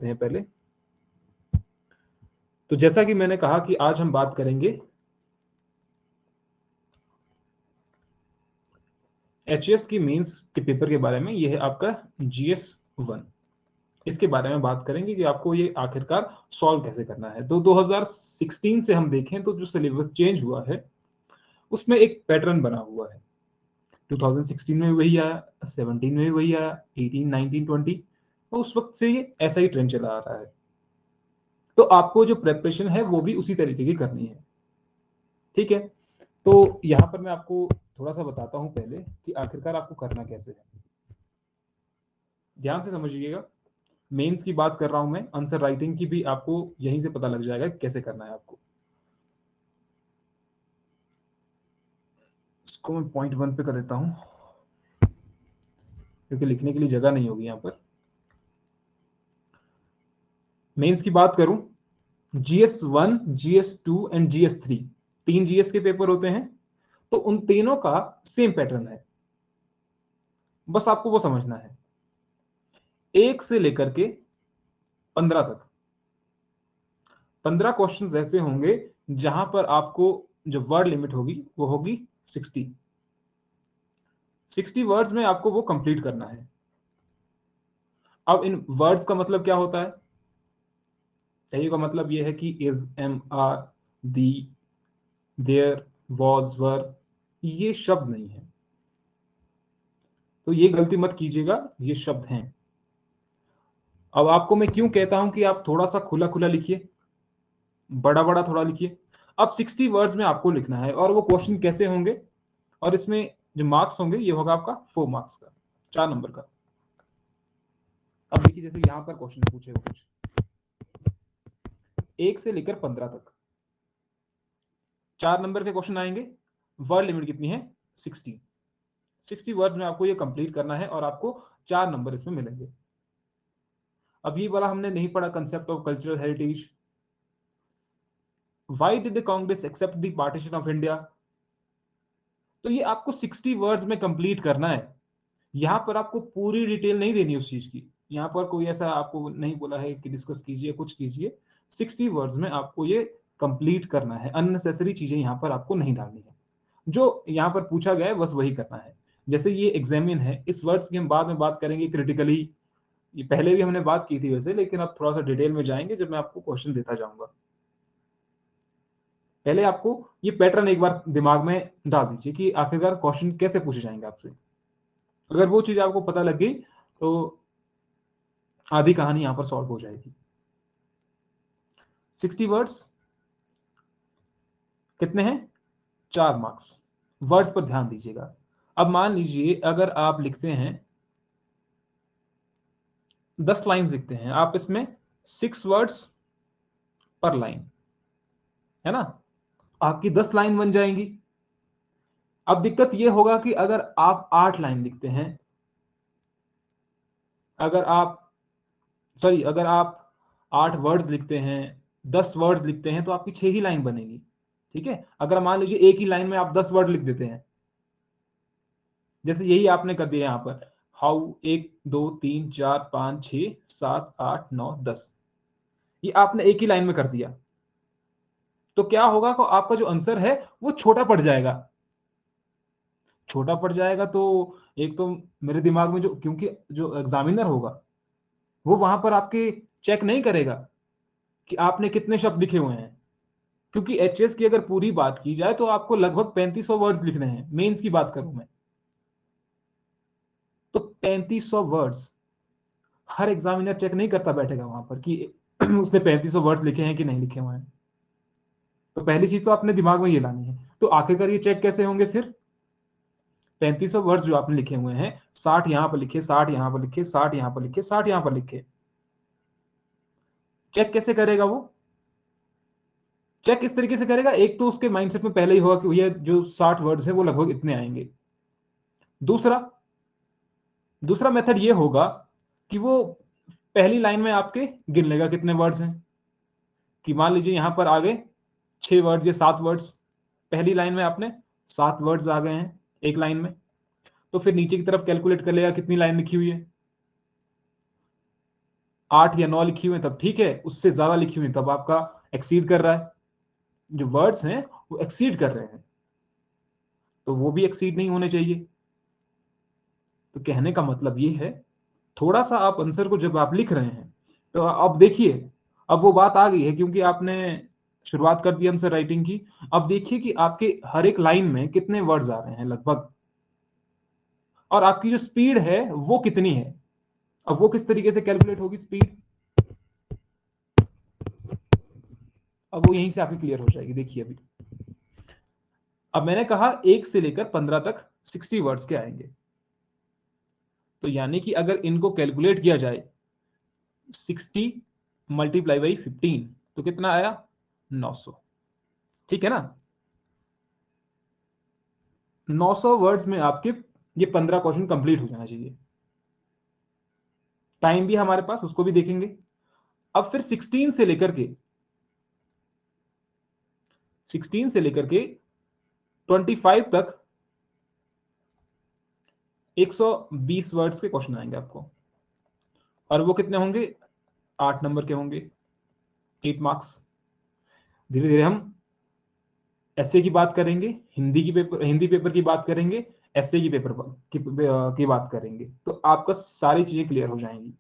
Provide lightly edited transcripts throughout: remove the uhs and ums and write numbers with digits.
लेते हैं पहले। तो जैसा कि मैंने कहा कि आज हम बात करेंगे एचएस की मेंस के पेपर के बारे में। ये है आपका GS1, इसके बारे में बात करेंगे कि आपको ये आखिरकार सॉल्व कैसे करना है। तो 2016 से हम देखें तो जो सिलेबस चेंज हुआ है उसमें एक पैटर्न बना हुआ है। 2016 में वही आया, 17 में वही आया, 18, 19, 20, तो उस वक्त से ये ऐसा ही ट्रेंड चला आ रहा है। तो आपको जो प्रेपरेशन है वो भी उसी तरीके की करनी है, ठीक है। तो यहाँ पर मैं आपको थोड़ा सा बताता हूँ पहले कि आखिरकार आपको करना कैसे है। ध्यान से समझिएगा, मेंस की बात कर रहा हूं मैं, आंसर राइटिंग की भी आपको यहीं से पता लग जाएगा कि कैसे करना है आपको। इसको मैं पॉइंट 1 पे कर देता हूं क्योंकि लिखने के लिए जगह नहीं होगी यहाँ पर। मेंस की बात करूं, GS1, GS2 and GS3, 3 GS के पेपर होते हैं। तो उन तीनों का सेम पैटर्न है, बस आपको वो समझना है। 1 से लेकर के 15 तक 15 क्वेश्चंस ऐसे होंगे जहां पर आपको जो वर्ड लिमिट होगी वो होगी 60 वर्ड्स में आपको वो कंप्लीट करना है। अब इन वर्ड्स का मतलब क्या होता है? चाहिए का मतलब ये है कि is, am, are, the, there, was, were, ये शब्द नहीं है। तो ये गलती मत कीजिएगा, ये शब्द हैं। अब आपको मैं क्यों कहता हूं कि आप थोड़ा सा खुला खुला लिखिए, बड़ा बड़ा थोड़ा लिखिए। अब 60 वर्ड्स में आपको लिखना है और वो क्वेश्चन कैसे होंगे, और इसमें जो मार्क्स होंगे ये होगा आपका 4 मार्क्स का, 4 नंबर का। अब देखिए जैसे यहां पर क्वेश्चन पूछे हो कुछ 1 से लेकर 15 तक 4 नंबर के क्वेश्चन आएंगे। वर्ड लिमिट कितनी है? 60 वर्ड्स में आपको ये कंप्लीट करना है और आपको 4 नंबर इसमें मिलेंगे। अब ये वाला हमने नहीं पढ़ा, concept of cultural heritage. Why did the Congress accept the partition of India? तो ये आपको 60 वर्ड्स में कंप्लीट करना है। यहां पर आपको पूरी डिटेल नहीं देनी उस चीज की, यहां पर कोई ऐसा आपको नहीं बोला है कि डिस्कस कीजिए कुछ कीजिए। 60 वर्ड्स में आपको ये कंप्लीट करना है, अननेसेसरी चीजें यहां पर आपको नहीं डालनी है। जो यहां पर पूछा गया है बस वही करना है। जैसे ये एग्जामिन है, इस वर्ड्स की हम बाद में बात करेंगे क्रिटिकली, ये पहले भी हमने बात की थी वैसे, लेकिन अब थोड़ा सा डिटेल में जाएंगे जब मैं आपको क्वेश्चन देता जाऊंगा। पहले आपको ये पैटर्न एक बार दिमाग में डाल दीजिए कि आखिरकार क्वेश्चन कैसे पूछे जाएंगे आपसे। अगर वो चीज आपको पता लग गई तो आधी कहानी यहां पर सॉल्व हो जाएगी। 60 वर्ड्स कितने हैं? 4 मार्क्स। वर्ड्स पर ध्यान दीजिएगा। अब मान लीजिए अगर आप लिखते हैं 10 लाइन लिखते हैं आप, इसमें 6 वर्ड्स पर लाइन, है ना? आपकी 10 लाइन बन जाएंगी। अब दिक्कत यह होगा कि अगर आप 8 लाइन लिखते हैं, अगर आप सॉरी अगर आप 8 वर्ड्स लिखते हैं, 10 वर्ड्स लिखते हैं, तो आपकी 6 ही लाइन बनेगी, ठीक है। अगर मान लीजिए एक ही लाइन में आप 10 वर्ड लिख देते हैं, जैसे यही आपने कर दिया यहां पर, हाउ, 1 2 3 4 5 6 7 8 9 10, ये आपने एक ही लाइन में कर दिया, तो क्या होगा कि आपका जो आंसर है वो छोटा पड़ जाएगा। छोटा पड़ जाएगा तो एक तो मेरे दिमाग में जो, क्योंकि जो एग्जामिनर होगा वो वहां पर आपके चेक नहीं करेगा कि आपने कितने शब्द लिखे हुए हैं, क्योंकि एचएस की अगर पूरी बात की जाए तो आपको लगभग 3500 वर्ड्स लिखने हैं। मेंस की बात करूं मैं तो 3500 वर्ड्स हर एग्जामिनर चेक नहीं करता बैठेगा वहां पर कि उसने 3500 वर्ड्स लिखे हैं कि नहीं लिखे हुए हैं। तो पहली चीज तो आपने दिमाग में ये लानी है। तो आखिरकार ये चेक कैसे होंगे फिर? 3500 वर्ड्स जो आपने लिखे हुए हैं, 60 यहां पर लिखे, 60 यहां पर लिखे, 60 यहां पर लिखे, 60 यहां पर लिखे, चेक कैसे करेगा वो? चेक इस तरीके से करेगा, एक तो उसके माइंडसेट में पहले ही होगा कि ये जो 60 वर्ड्स है वो लगभग इतने आएंगे। दूसरा दूसरा मेथड ये होगा कि वो पहली लाइन में आपके गिन लेगा कितने वर्ड्स हैं, कि मान लीजिए यहां पर आ गए 6 वर्ड्स या 7 वर्ड्स, पहली लाइन में आपने 7 वर्ड्स आ गए हैं एक लाइन में, तो फिर नीचे की तरफ कैलकुलेट कर लेगा कितनी लाइन लिखी हुई है। 8 या 9 लिखी हुई तब ठीक है, उससे ज्यादा लिखी हुई तब आपका एक्सीड कर रहा है। जो वर्ड्स हैं वो एक्सीड कर रहे हैं, तो वो भी एक्सीड नहीं होने चाहिए। तो कहने का मतलब ये है, थोड़ा सा आप आंसर को जब आप लिख रहे हैं तो अब देखिए, अब वो बात आ गई है क्योंकि आपने शुरुआत कर दी आंसर राइटिंग की। अब देखिए कि आपके हर एक लाइन में कितने वर्ड्स आ रहे हैं लगभग, और आपकी जो स्पीड है वो कितनी है। अब वो किस तरीके से कैलकुलेट होगी स्पीड, अब वो यहीं से आपकी क्लियर हो जाएगी। देखिए अभी, अब मैंने कहा 1 से लेकर 15 तक 60 वर्ड्स के आएंगे, तो यानी कि अगर इनको कैलकुलेट किया जाए 60 मल्टीप्लाई बाई 15 तो कितना आया, 900। ठीक है ना, 900 वर्ड्स में आपके ये 15 क्वेश्चन कंप्लीट हो जाना चाहिए। टाइम भी हमारे पास, उसको भी देखेंगे। अब फिर 16 से लेकर के 25 तक 120 वर्ड्स के क्वेश्चन आएंगे आपको, और वो कितने होंगे, 8 नंबर के होंगे, 8 मार्क्स। धीरे धीरे हम एसए की बात करेंगे, हिंदी पेपर की बात करेंगे, एसए की पेपर की बात करेंगे, तो आपका सारी चीजें क्लियर हो जाएंगी।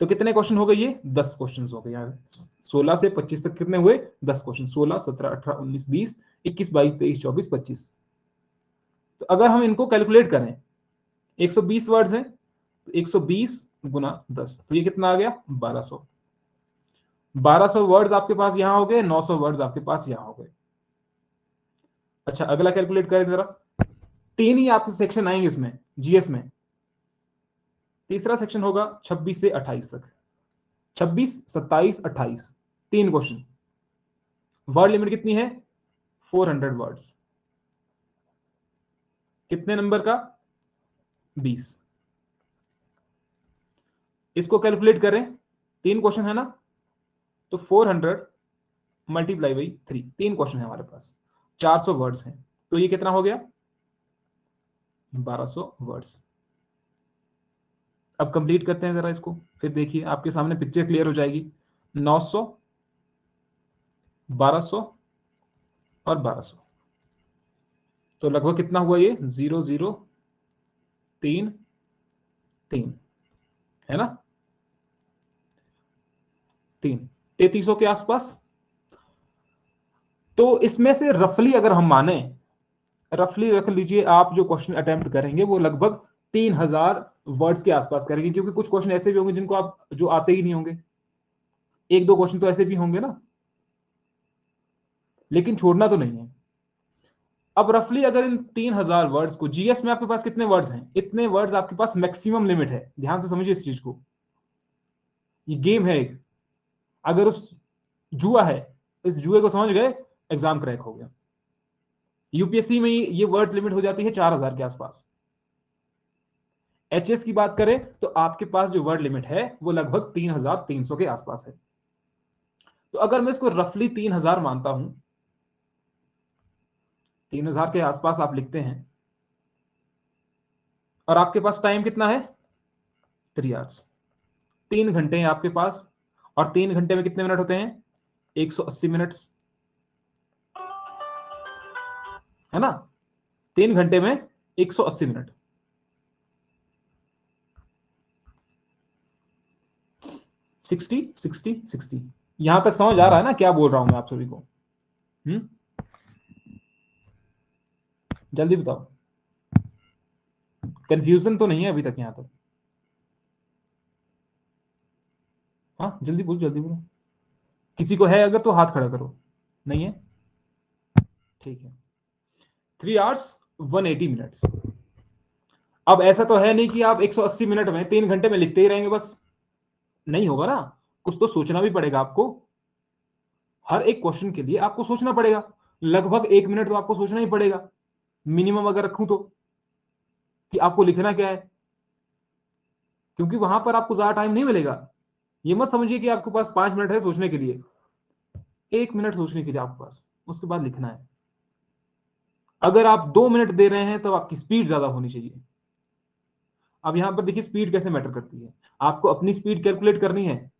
तो कितने क्वेश्चन हो गए, ये 10 क्वेश्चन हो गए यार। 16 से 25 तक कितने हुए, 10 क्वेश्चन। 16, 17, 18, 19, 20, 21, 22, 23, 24, 25। तो अगर हम इनको कैलकुलेट करें, 120 वर्ड्स हैं, तो 120 गुना 10, तो ये कितना आ गया, 1200। 1200 वर्ड्स आपके पास यहां हो गए, 900 वर्ड्स आपके पास यहां हो गए। अच्छा, अगला कैलकुलेट करें जरा। 3 ही आपके सेक्शन आएंगे इसमें, जीएस में। तीसरा सेक्शन होगा 26 से 28 तक, 26, 27, 28, 3 क्वेश्चन। वर्ड लिमिट कितनी है, 400 वर्ड्स। कितने नंबर का, 20। इसको कैलकुलेट करें, 3 क्वेश्चन है ना, तो 400 मल्टीप्लाई बाई 3, 3 क्वेश्चन है हमारे पास, 400 वर्ड्स हैं, तो ये कितना हो गया, 1200 वर्ड्स। अब कंप्लीट करते हैं जरा इसको, फिर देखिए आपके सामने पिक्चर क्लियर हो जाएगी। 900, 1200 और 1200, तो लगभग कितना हुआ ये, 0, 0, 3, 3, है ना, 3, 3300 के आसपास। तो इसमें से रफली अगर हम माने, रफली रख लीजिए आप, जो क्वेश्चन अटेम्प्ट करेंगे वो लगभग 3000 वर्ड्स के आसपास करेंगे, क्योंकि कुछ क्वेश्चन ऐसे भी होंगे जिनको आप, जो आते ही नहीं होंगे, 1-2 क्वेश्चन तो ऐसे भी होंगे ना, लेकिन छोड़ना तो नहीं है। अब रफली अगर इन 3000 वर्ड्स को, जीएस में आपके पास कितने वर्ड्स हैं, इतने वर्ड्स आपके पास मैक्सिमम लिमिट है। ध्यान से समझिए इस चीज को, ये गेम है एक, अगर उस जुआ है, इस जुए को समझ गए, एग्जाम क्रैक हो गया। यूपीएससी में ये वर्ड लिमिट हो जाती है 4000 के आसपास। एचएस की बात करें तो आपके पास जो वर्ड लिमिट है वो लगभग 3300 के आसपास है। तो अगर मैं इसको रफली 3000 मानता हूं, 3000 के आसपास आप लिखते हैं, और आपके पास टाइम कितना है, 3 आवर्स, 3 घंटे हैं आपके पास। और 3 घंटे में कितने मिनट होते हैं, 180 मिनट, है ना, 3 घंटे में 180 मिनट। 60, 60, 60। यहां तक समझ आ रहा है ना क्या बोल रहा हूं मैं आप सभी को, हम्म, जल्दी बताओ, कंफ्यूजन तो नहीं है अभी तक यहां तक, हाँ जल्दी बोलो, जल्दी बोलो। किसी को है अगर तो हाथ खड़ा करो, नहीं है, ठीक है। 3 आवर्स 180 मिनट्स। अब ऐसा तो है नहीं कि आप 180 मिनट में 3 घंटे में लिखते ही रहेंगे बस, नहीं होगा ना, कुछ तो सोचना भी पड़ेगा आपको। हर एक क्वेश्चन के लिए आपको सोचना पड़ेगा, लगभग 1 मिनट तो आपको सोचना ही पड़ेगा, मिनिमम अगर रखूं तो, कि आपको लिखना क्या है, क्योंकि वहां पर आपको ज्यादा टाइम नहीं मिलेगा। ये मत समझिए कि आपके पास 5 मिनट है सोचने के लिए, 1 मिनट सोचने के लिए आपके पास, उसके बाद लिखना है। अगर आप 2 मिनट दे रहे हैं तो आपकी स्पीड ज्यादा होनी चाहिए, अब यहाँ पर देखिए स्पीड कैसे मैटर करती है। आपको अपनी स्पीड कैलकुलेट करनी है,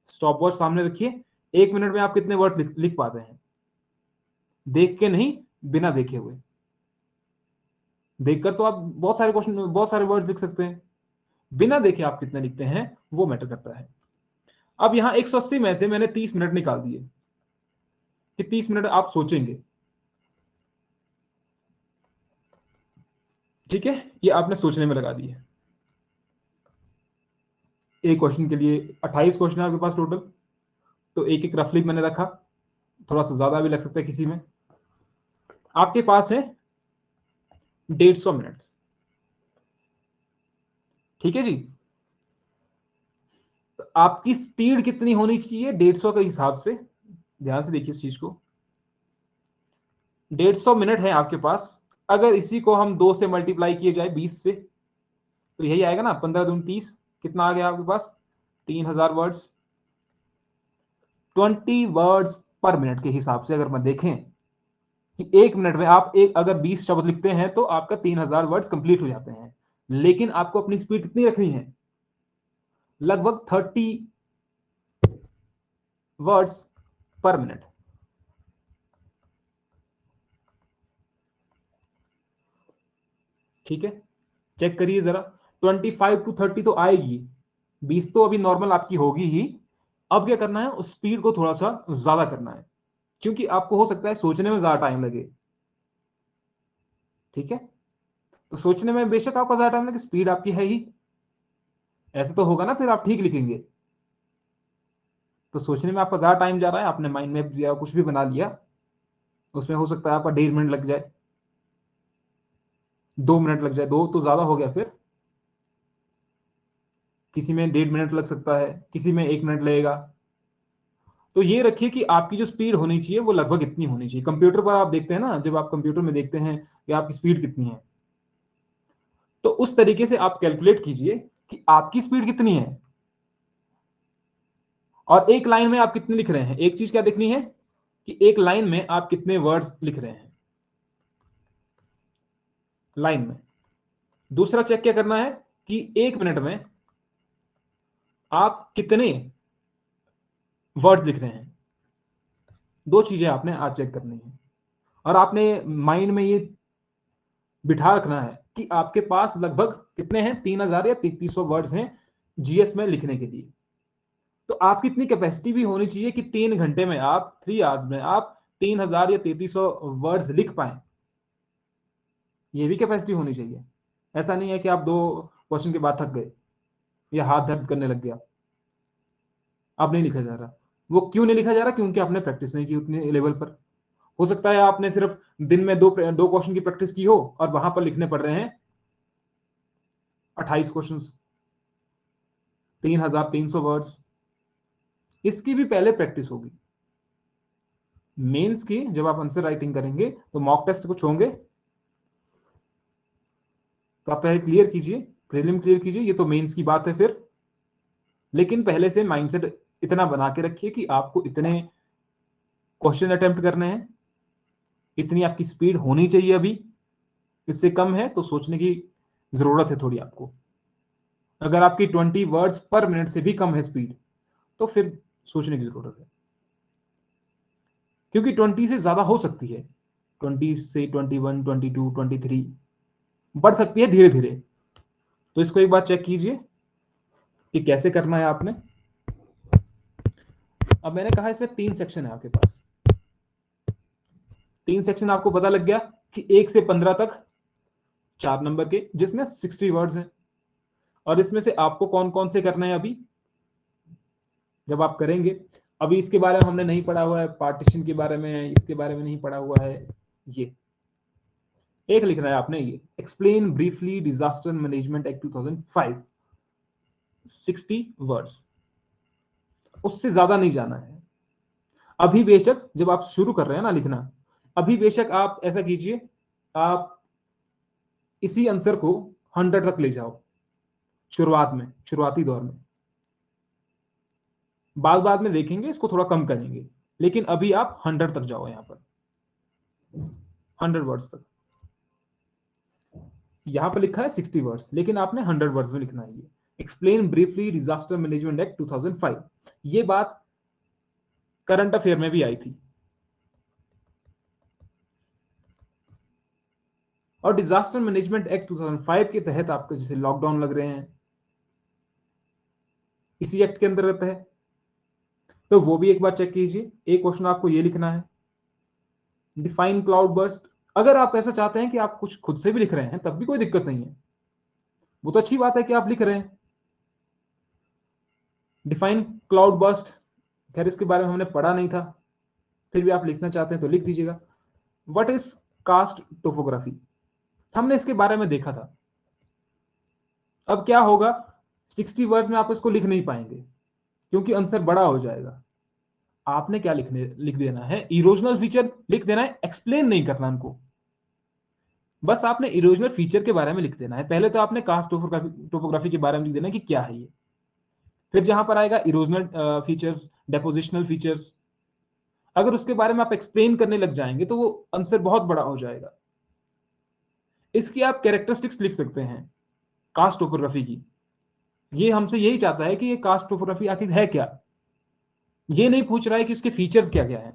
स्टॉप वॉच सामने रखिए, 1 मिनट में आप कितने वर्ड लिख पाते हैं, देख के नहीं, बिना देखे हुए। देखकर तो आप बहुत सारे क्वेश्चन, बहुत सारे वर्ड्स लिख सकते हैं, बिना देखे आप कितने लिखते हैं वो मैटर करता है। अब यहां 180 में से मैंने 30 मिनट निकाल दिए कि 30 मिनट आप सोचेंगे, ठीक है, ये आपने सोचने में लगा दिए। एक क्वेश्चन के लिए 28 क्वेश्चन है आपके पास टोटल, तो एक एक रफली मैंने रखा, थोड़ा सा ज्यादा भी लग सकता है किसी में। आपके पास है 150 मिनट, ठीक है जी। तो आपकी स्पीड कितनी होनी चाहिए 150 के हिसाब से, ध्यान से देखिए इस चीज को। 150 मिनट है आपके पास, अगर इसी को हम 2 से मल्टीप्लाई किए जाए 20 से, तो यही आएगा ना, 15 दूनी 30, कितना आ गया आपके पास, 3000 वर्ड्स। 20 वर्ड्स पर मिनट के हिसाब से अगर मैं देखें कि 1 मिनट में आप एक अगर 20 शब्द लिखते हैं तो आपका 3000 वर्ड्स कंप्लीट हो जाते हैं। लेकिन आपको अपनी स्पीड कितनी रखनी है, लगभग 30 वर्ड्स पर मिनट। ठीक है, चेक करिए जरा, 25 to 30 तो आएगी, 20 तो अभी नॉर्मल आपकी होगी ही। अब क्या करना है, उस स्पीड को थोड़ा सा ज्यादा करना है, क्योंकि आपको हो सकता है सोचने में ज्यादा टाइम लगे। ठीक है, तो सोचने में बेशक आपका ज्यादा टाइम लगे, स्पीड आपकी है ही, ऐसे तो होगा ना, फिर आप ठीक लिखेंगे। तो सोचने में आपका ज्यादा टाइम जा रहा है, आपने माइंड मैप या कुछ भी बना लिया, उसमें हो सकता है आपका 1.5 मिनट लग जाए, 2 मिनट लग जाए, 2 तो ज्यादा हो गया, फिर किसी में 1.5 मिनट लग सकता है, किसी में 1 मिनट लगेगा। तो ये रखिए कि आपकी जो स्पीड होनी चाहिए वो लगभग इतनी होनी चाहिए। कंप्यूटर पर आप देखते हैं ना, जब आप कंप्यूटर में देखते हैं कि आपकी स्पीड कितनी है, तो उस तरीके से आप कैलकुलेट कीजिए कि आपकी स्पीड कितनी है, और एक लाइन में आप कितने लिख रहे हैं। एक चीज क्या देखनी है कि एक लाइन में आप कितने वर्ड्स लिख रहे हैं, लाइन में। दूसरा चेक क्या करना है कि 1 मिनट में आप कितने वर्ड्स लिख रहे हैं। दो चीजें आपने आज चेक करनी है, और आपने माइंड में ये बिठा रखना है कि आपके पास लगभग कितने हैं, 3000 या 3300 वर्ड्स हैं जीएस में लिखने के लिए। तो आपकी इतनी कैपेसिटी भी होनी चाहिए कि 3 घंटे में आप, 3 आवर्स में आप 3000 या 3300 वर्ड्स लिख पाए। ये भी कैपेसिटी होनी चाहिए। ऐसा नहीं है कि आप 2 क्वेश्चन के बाद थक गए या हाथ दर्द करने लग गया, अब नहीं लिखा जा रहा। वो क्यों नहीं लिखा जा रहा, क्योंकि आपने प्रैक्टिस नहीं की उतने लेवल पर। हो सकता है आपने सिर्फ दिन में दो दो क्वेश्चन की प्रैक्टिस की हो, और वहां पर लिखने पड़ रहे हैं 28 क्वेश्चन, 3300 वर्ड्स। इसकी भी पहले प्रैक्टिस होगी। मेंस की जब आप आंसर राइटिंग करेंगे तो मॉक टेस्ट कुछ होंगे, तो आप पहले क्लियर कीजिए, प्रीलिम क्लियर कीजिए, ये तो मेंस की बात है फिर। लेकिन पहले से माइंडसेट इतना बना के रखिए कि आपको इतने क्वेश्चन अटेम्प्ट करने हैं, इतनी आपकी स्पीड होनी चाहिए अभी। इससे कम है तो सोचने की जरूरत है थोड़ी आपको। अगर आपकी 20 वर्ड्स पर मिनट से भी कम है स्पीड, तो फिर सोचने की जरूरत है, क्योंकि 20 से ज्यादा हो सकती है, 20 से 21, 22, 23 बढ़ सकती है धीरे धीरे। तो इसको एक बार चेक कीजिए कि कैसे करना है आपने। अब मैंने कहा इसमें 3 सेक्शन है आपके पास, 3 सेक्शन आपको पता लग गया कि 1 से 15 तक 4 नंबर के, जिसमें 60 वर्ड्स हैं। और इसमें से आपको कौन कौन से करने हैं अभी, जब आप करेंगे, अभी इसके बारे में हमने नहीं पढ़ा हुआ है, पार्टीशन के बारे में, इसके बारे में नहीं पढ़ा हुआ है। ये एक लिखना है आपने, ये explain briefly disaster management act 2005, 60 words, उससे ज्यादा नहीं जाना है। अभी बेशक जब आप शुरू कर रहे हैं ना लिखना, अभी बेशक आप ऐसा कीजिए, आप इसी आंसर को 100 तक ले जाओ, शुरुआत में, शुरुआती दौर में। बाद बाद में देखेंगे, इसको थोड़ा कम करेंगे, लेकिन अभी आप 100 तक जाओ, यहां पर 100 वर्ड्स तक। यहां पर लिखा है 60 वर्ड्स, लेकिन आपने 100 वर्ड्स में लिखना है। ये explain briefly disaster management act 2005, ये बात करंट अफेयर में भी आई थी। और डिजास्टर मैनेजमेंट एक्ट 2005 के तहत आपको जैसे लॉकडाउन लग रहे हैं, इसी एक्ट के अंदर रहता है, तो वो भी एक बार चेक कीजिए। एक क्वेश्चन आपको ये लिखना है, डिफाइन क्लाउड बर्स्ट। अगर आप ऐसा चाहते हैं कि आप कुछ खुद से भी लिख रहे हैं तब भी कोई दिक्कत नहीं है, वो तो अच्छी बात है कि आप लिख रहे हैं। डिफाइन क्लाउड बर्स्ट, खैर इसके बारे में हमने पढ़ा नहीं था, फिर भी आप लिखना चाहते हैं तो लिख दीजिएगा। व्हाट इज कास्ट टोपोग्राफी, हमने इसके बारे में देखा था। अब क्या होगा, 60 वर्ड्स में आप इसको लिख नहीं पाएंगे क्योंकि आंसर बड़ा हो जाएगा। आपने क्या लिख देना है, इरोजनल फीचर लिख देना है, एक्सप्लेन नहीं करना उनको, बस आपने इरोजनल फीचर के बारे में लिख देना है। पहले तो आपने कास्ट टोपोग्राफी के बारे में लिख देना है कि क्या है ये, फिर जहां पर आएगा इरोजनल फीचर्स, डेपोजिशनल फीचर्स, अगर उसके बारे में आप एक्सप्लेन करने लग जाएंगे तो वो आंसर बहुत बड़ा हो जाएगा। इसकी आप कैरेक्टरिस्टिक्स लिख सकते हैं कास्ट टोपोग्राफी की, ये हमसे यही चाहता है कि ये कास्ट टोपोग्राफी आखिर है क्या, ये नहीं पूछ रहा है कि उसके फीचर्स क्या क्या है।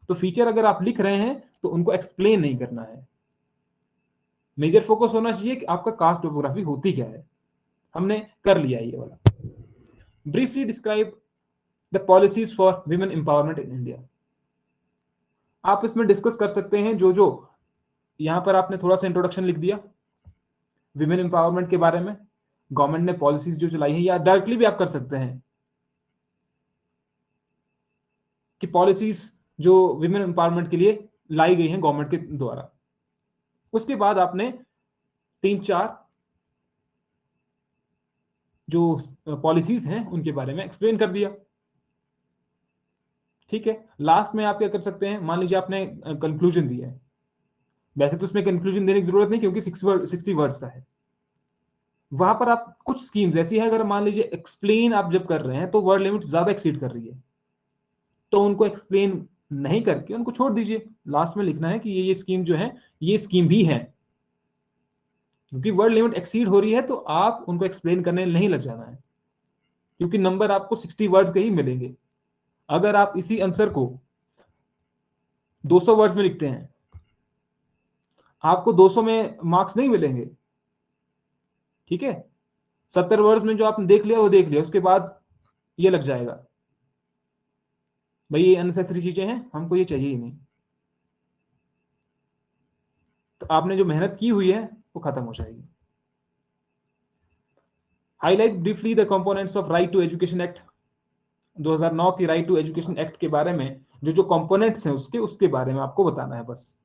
तो फीचर अगर आप लिख रहे हैं तो उनको एक्सप्लेन नहीं करना है, मेजर फोकस होना चाहिए कि आपका कास्ट टोपोग्राफी होती क्या है। हमने कर लिया ये वाला। Briefly describe the policies for women empowerment in India, आप इसमें डिस्कस कर सकते हैं जो जो यहां पर आपने थोड़ा सा इंट्रोडक्शन लिख दिया विमेन एम्पावरमेंट के बारे में, गवर्नमेंट ने पॉलिसीज जो चलाई है, या डायरेक्टली भी आप कर सकते हैं कि पॉलिसीज जो विमेन एम्पावरमेंट के लिए लाई गई हैं गवर्नमेंट के द्वारा। उसके बाद आपने 3-4 जो पॉलिसीज हैं उनके बारे में एक्सप्लेन कर दिया। ठीक है, लास्ट में आप क्या कर सकते हैं, मान लीजिए आपने कंक्लूजन दिया है, वैसे तो उसमें कंक्लूजन देने की जरूरत नहीं क्योंकि 60 वर्ड्स का है, वहां पर आप कुछ स्कीम्स ऐसी है, अगर मान लीजिए एक्सप्लेन आप जब कर रहे हैं तो वर्ड लिमिट ज्यादा एक्सीड कर रही है, तो उनको एक्सप्लेन नहीं करके उनको छोड़ दीजिए। लास्ट में लिखना है कि ये स्कीम जो है ये स्कीम भी है, क्योंकि वर्ड लिमिट एक्सीड हो रही है तो आप उनको एक्सप्लेन करने नहीं लग जाना है, क्योंकि नंबर आपको 60 वर्ड्स के ही मिलेंगे। अगर आप इसी आंसर को 200 वर्ड्स में लिखते हैं, आपको 200 में मार्क्स नहीं मिलेंगे। ठीक है, 70 वर्ड्स में जो आपने देख लिया वो देख लिया, उसके बाद ये लग जाएगा भाई ये अननेसेसरी चीजें हैं, हमको ये चाहिए ही नहीं, तो आपने जो मेहनत की हुई है वो खत्म हो जाएगी। Highlight briefly the components of right to education act 2009 की राइट टू एजुकेशन एक्ट के बारे में, जो जो कंपोनेंट्स हैं उसके उसके बारे में आपको बताना है बस,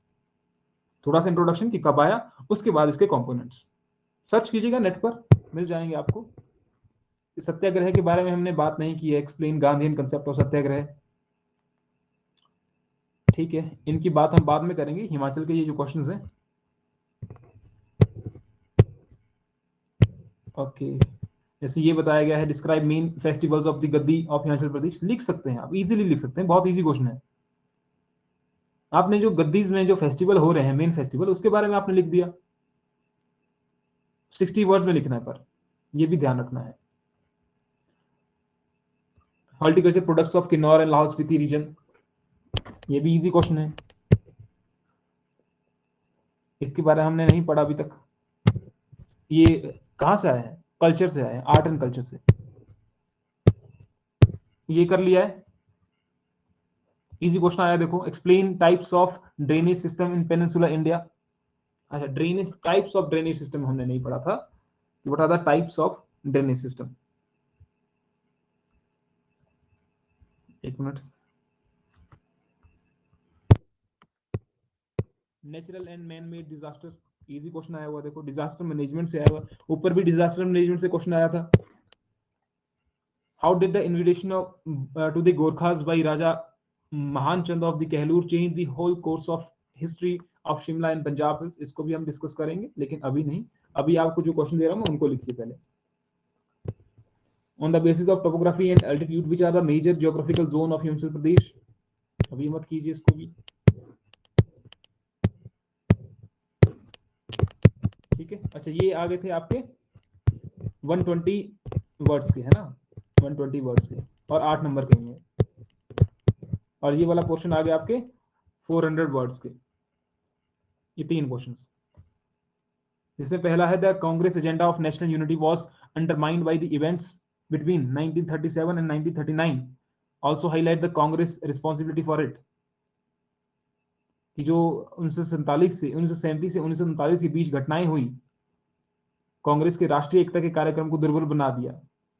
थोड़ा सा इंट्रोडक्शन कि कब आया, उसके बाद इसके कंपोनेंट्स सर्च कीजिएगा नेट पर, मिल जाएंगे आपको। सत्याग्रह के बारे में हमने बात नहीं की है, एक्सप्लेन गांधीयन कंसेप्ट ऑफ सत्याग्रह। ठीक है, इनकी बात हम बाद में करेंगे। हिमाचल के ये जो क्वेश्चंस हैं, ओके, जैसे ये बताया गया है describe main festivals of the Gaddi of Himachal प्रदेश, लिख सकते हैं आप, इजीली लिख सकते हैं, बहुत इजी क्वेश्चन है। आपने जो गद्दीज में जो फेस्टिवल हो रहे हैं मेन फेस्टिवल, उसके बारे में आपने लिख दिया, 60 वर्ड्स में लिखना है, पर ये भी ध्यान रखना है। Horticulture products of Kinnaur and Lahaul Spiti region, ये भी इजी क्वेश्चन है, इसके बारे में हमने नहीं पढ़ा अभी तक। ये कहां से आए हैं, कल्चर से आए हैं, आर्ट एंड कल्चर से, ये कर लिया है। इजी क्वेश्चन आया देखो, explain types of drainage system in peninsula India. अच्छा, drainage types of drainage system हमने नहीं पढ़ा था, what are the types of drainage system. एक minute, natural and man made disaster, easy question आया हुआ देखो, डिजास्टर मैनेजमेंट से आया हुआ, ऊपर भी डिजास्टर मैनेजमेंट से क्वेश्चन आया था। How did the invitation of to the Gorkhas by Raja Mahan Chand of the Kahlur change the whole course of history of Shimla and Punjab, इसको भी हम डिस्कस करेंगे लेकिन अभी नहीं। अभी आपको जो क्वेश्चन दे रहा हूं उनको लिखिए पहले। On the basis of topography and altitude which are the major geographical zone of Himachal Pradesh, अभी मत कीजिए इसको भी। ठीक है। अच्छा, ये आगे थे आपके 120 वर्ड्स के, है ना, 120 वर्ड्स के, और 8 नंबर के हैं। और ये वाला पोर्शन आ गया आपके 400 वर्ड्स के। ये 3 क्वेश्चंस, जिसमें पहला है the Congress agenda of national unity was undermined by the events between 1937 and 1939, also highlight the Congress responsibility for it. कि जो 1947 से 1939 के बीच घटनाएं हुई, कांग्रेस के राष्ट्रीय एकता के कार्यक्रम को दुर्बल बना दिया।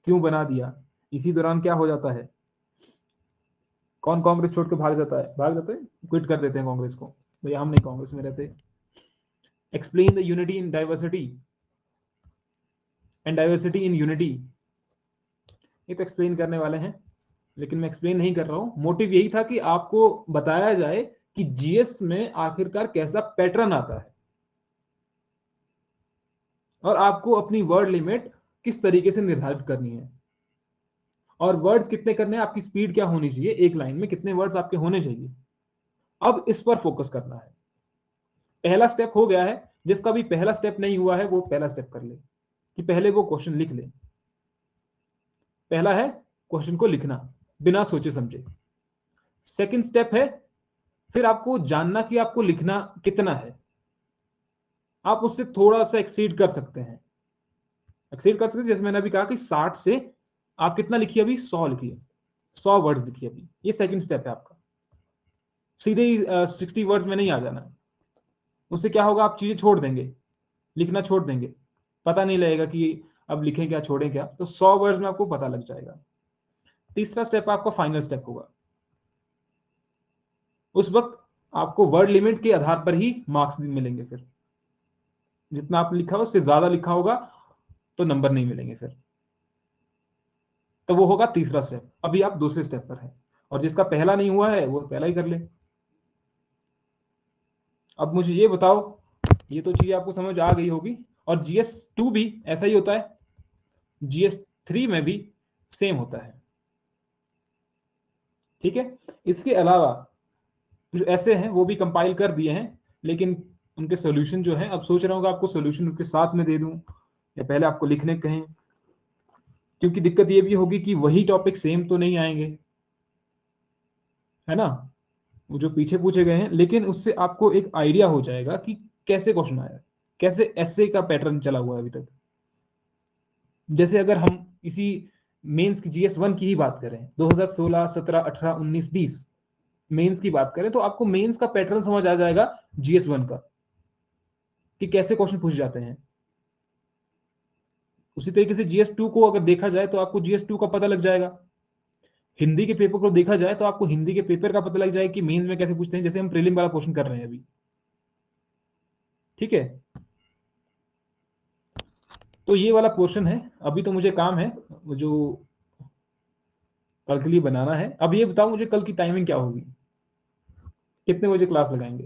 क्यों बना दिया? इसी दौरान क्या हो जाता है, कौन कांग्रेस छोड़ के भाग जाता है, क्विट कर देते हैं कांग्रेस को, भैया हम नहीं कांग्रेस में रहते। Explain the unity in diversity and diversity in unity. ये तो एक्सप्लेन करने वाले हैं, लेकिन मैं एक्सप्लेन नहीं कर रहा हूं। मोटिव यही था कि आपको बताया जाए कि जीएस में आखिरकार कैसा पैटर्न आता है, और आपको अपनी वर्ड लिमिट किस तरीके से निर्धारित करनी है, और वर्ड्स कितने करने हैं, आपकी स्पीड क्या होनी चाहिए, एक लाइन में कितने वर्ड्स आपके होने चाहिए। अब इस पर फोकस करना है। पहला स्टेप हो गया है, जिसका भी पहला स्टेप नहीं हुआ है वो पहला स्टेप कर ले, कि पहले वो क्वेश्चन लिख ले। पहला है क्वेश्चन को लिखना बिना सोचे समझे। सेकंड स्टेप है फिर आपको जानना कि आपको लिखना कितना है। आप उससे थोड़ा सा एक्सीड कर सकते हैं, जैसे मैंने अभी कहा कि 60 से आप कितना लिखिए, अभी 100 लिखिए, 100 वर्ड्स लिखिए अभी। ये सेकंड स्टेप है आपका। सीधे ही 60 वर्ड्स में नहीं आ जाना। उससे क्या होगा, आप चीजें छोड़ देंगे, लिखना छोड़ देंगे, पता नहीं लगेगा कि अब लिखें क्या छोड़ें क्या। तो 100 वर्ड्स में आपको पता लग जाएगा। तीसरा स्टेप आपका फाइनल स्टेप होगा। उस वक्त आपको वर्ड लिमिट के आधार पर ही मार्क्स मिलेंगे। फिर जितना आप लिखा हो उससे ज्यादा लिखा होगा तो नंबर नहीं मिलेंगे फिर। तो वो होगा तीसरा स्टेप। अभी आप दूसरे स्टेप पर हैं, और जिसका पहला नहीं हुआ है वो पहला ही कर ले। अब मुझे ये बताओ, ये तो चीज आपको समझ आ गई होगी, और GS2 भी ऐसा ही होता है, GS3 में भी सेम होता है, ठीक है। इसके अलावा जो ऐसे हैं वो भी कंपाइल कर दिए हैं, लेकिन उनके सॉल्यूशन जो है, अब सोच रहा हूँ आपको सॉल्यूशन उनके साथ में दे दूं या पहले आपको लिखने कहें, क्योंकि दिक्कत ये भी होगी कि वही टॉपिक सेम तो नहीं आएंगे, है ना, वो जो पीछे पूछे गए हैं, लेकिन उससे आपको एक आइडिया हो जाएगा कि कैसे क्वेश्चन आया, कैसे ऐसे का पैटर्न चला हुआ है अभी तक। जैसे अगर हम इसी मेंस की GS1 की ही बात करें, 2016, 17, 18, 19, 20 मेंस की बात करें, तो आपको मेंस का पैटर्न समझ आ जाएगा GS1 का, कि कैसे क्वेश्चन पूछ जाते हैं। उसी तरीके से GS2 को अगर देखा जाए तो आपको GS2 का पता लग जाएगा। हिंदी के पेपर को देखा जाए तो आपको हिंदी के पेपर का पता लग जाएगा कि मेंस में कैसे पूछते हैं, जैसे हम प्रीलिम वाला क्वेश्चन कर रहे हैं अभी, ठीक है। तो ये वाला पोर्शन है। अभी तो मुझे काम है जो कल के लिए बनाना है। अब ये बताओ मुझे कल की टाइमिंग क्या होगी, कितने बजे क्लास लगाएंगे,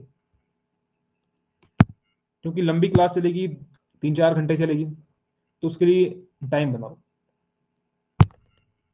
क्योंकि लंबी क्लास चलेगी, 3-4 घंटे चलेगी, तो उसके लिए टाइम बनाओ।